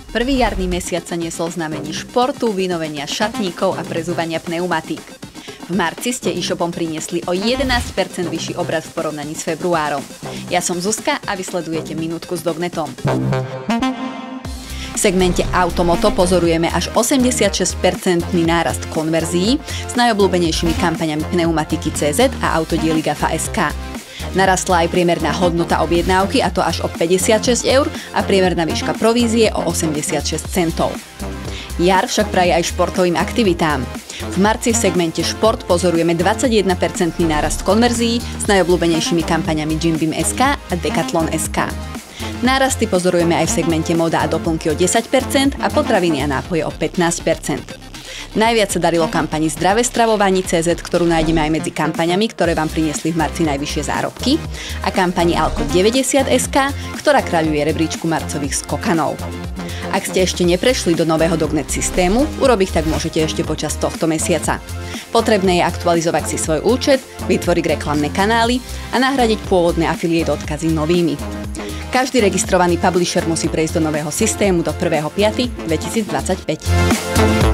Prvý jarný mesiac sa niesol znamení športu, vynovenia šatníkov a prezúvania pneumatík. V marci ste e-shopom priniesli o 11% vyšší obrat v porovnaní s februárom. Ja som Zuzka a vy sledujete Minútku s Dognetom. V segmente Automoto pozorujeme až 86% nárast konverzií s najobľúbenejšími kampaňami Pneumatiky CZ a Autodiely GAFA.sk. Narastla aj priemerná hodnota objednávky, a to až o 56 € a priemerná výška provízie o 86 centov. Jar však praje aj športovým aktivitám. V marci v segmente Šport pozorujeme 21% nárast konverzií s najobľúbenejšími kampaňami Gymbim.sk a Decathlon.sk. Nárasty pozorujeme aj v segmente Moda a doplnky o 10% a potraviny a nápoje o 15%. Najviac sa darilo kampani Zdravé stravovanie CZ, ktorú nájdeme aj medzi kampaňami, ktoré vám priniesli v marci najvyššie zárobky, a kampani Alko 90.sk, ktorá kráľuje rebríčku marcových skokanov. Ak ste ešte neprešli do nového Dognet systému, urobiť tak môžete ešte počas tohto mesiaca. Potrebné je aktualizovať si svoj účet, vytvoriť reklamné kanály a nahradiť pôvodné affiliate odkazy novými. Každý registrovaný publisher musí prejsť do nového systému do 1.5.2025.